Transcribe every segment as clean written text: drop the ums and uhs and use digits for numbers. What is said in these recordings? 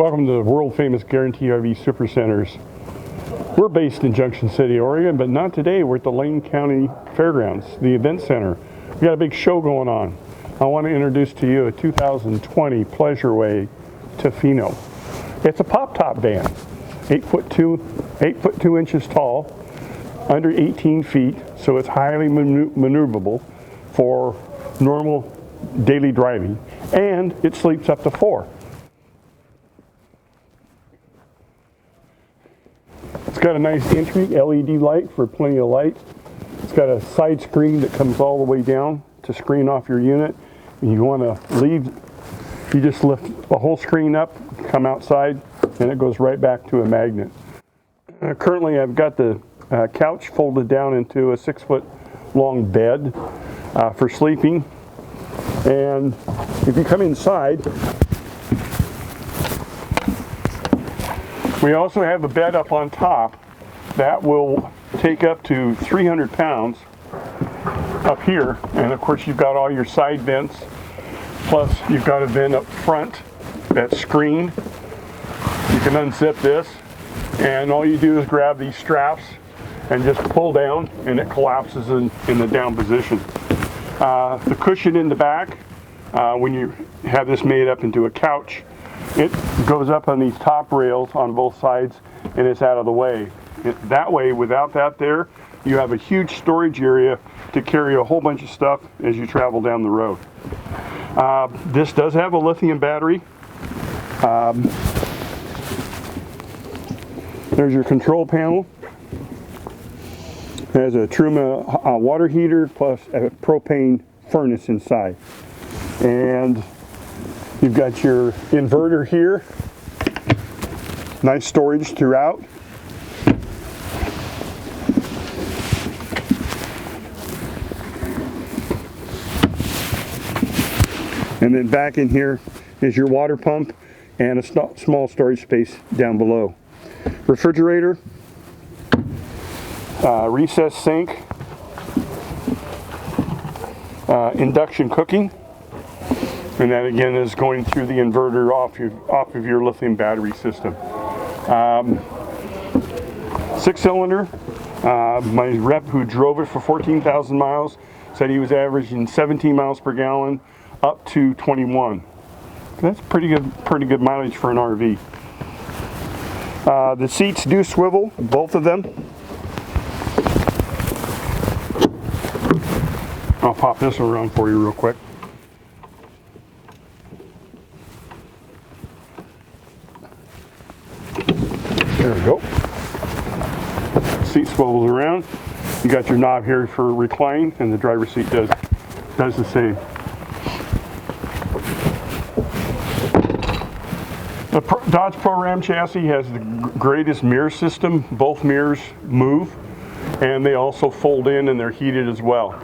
Welcome to the world famous Guaranty RV Supercenters. We're based in Junction City, Oregon, but not today. We're at the Lane County Fairgrounds, the event center. We got a big show going on. I want to introduce to you a 2020 Pleasureway Tofino. It's a pop-top van, 8 foot 2 inches tall, under 18 feet, so it's highly maneuverable for normal daily driving, and it sleeps up to 4. It's got a nice entry LED light for plenty of light. It's got a side screen that comes all the way down to screen off your unit. And you want to leave, you just lift the whole screen up, come outside, and it goes right back to a magnet. Currently I've got the couch folded down into a 6 foot long bed for sleeping. And if you come inside, we also have a bed up on top that will take up to 300 pounds up here. And of course you've got all your side vents, plus you've got a vent up front that's screened. You can unzip this, and all you do is grab these straps and just pull down, and it collapses in the down position. The cushion in the back, when you have this made up into a couch, it goes up on these top rails on both sides, and it's out of the way. That way, without that there, you have a huge storage area to carry a whole bunch of stuff as you travel down the road. This does have a lithium battery. There's your control panel. It has a Truma water heater plus a propane furnace inside. And you've got your inverter here. Nice storage throughout. And then back in here is your water pump and a small storage space down below. Refrigerator, recessed sink, induction cooking, and that again is going through the inverter off of your lithium battery system. 6-cylinder. My rep who drove it for 14,000 miles said he was averaging 17 miles per gallon up to 21. That's pretty good mileage for an RV. The seats do swivel, both of them. I'll pop this one around for you real quick. There we go. Seat swivels around. You got your knob here for recline, and the driver's seat does the same. The Dodge Pro Ram chassis has the greatest mirror system. Both mirrors move, and they also fold in, and they're heated as well.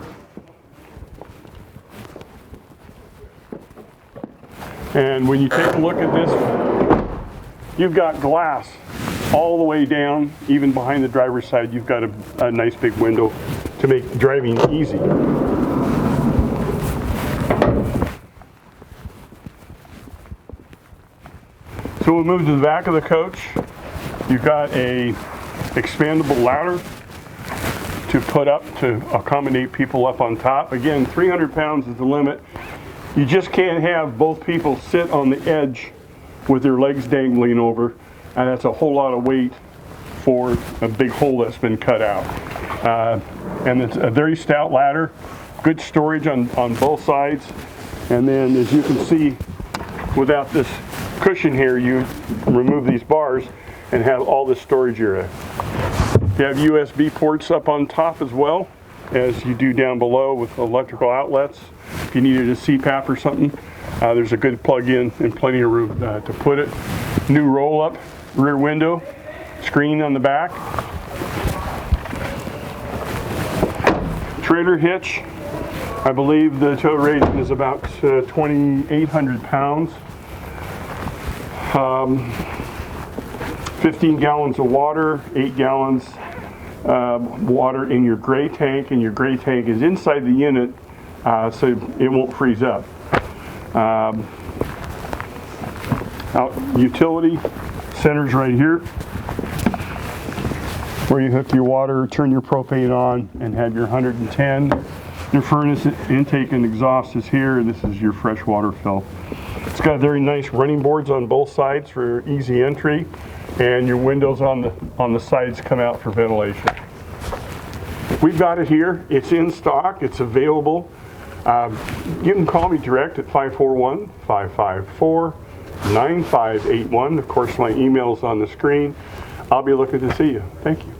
And when you take a look at this, you've got glass all the way down, even behind the driver's side. You've got a nice big window to make driving easy. So we'll move to the back of the coach. You've got a expandable ladder to put up to accommodate people up on top. Again, 300 pounds is the limit. You just can't have both people sit on the edge with their legs dangling over, and that's a whole lot of weight for a big hole that's been cut out. And it's a very stout ladder, good storage on both sides. And then as you can see, without this cushion here, you remove these bars and have all this storage area. You have USB ports up on top as well as you do down below with electrical outlets. If you needed a CPAP or something, there's a good plug-in and plenty of room to put it. New roll-up rear window, screen on the back. Trailer hitch. I believe the tow rating is about 2,800 pounds. 15 gallons of water, 8 gallons water in your gray tank, and your gray tank is inside the unit, so it won't freeze up. Utility centers right here, where you hook your water, turn your propane on, and have your 110. Your furnace intake and exhaust is here, and this is your fresh water fill. It's got very nice running boards on both sides for easy entry, and your windows on the sides come out for ventilation. We've got it here. It's in stock. It's available. You can call me direct at 541-554-9581. Of course, my email is on the screen. I'll be looking to see you. Thank you.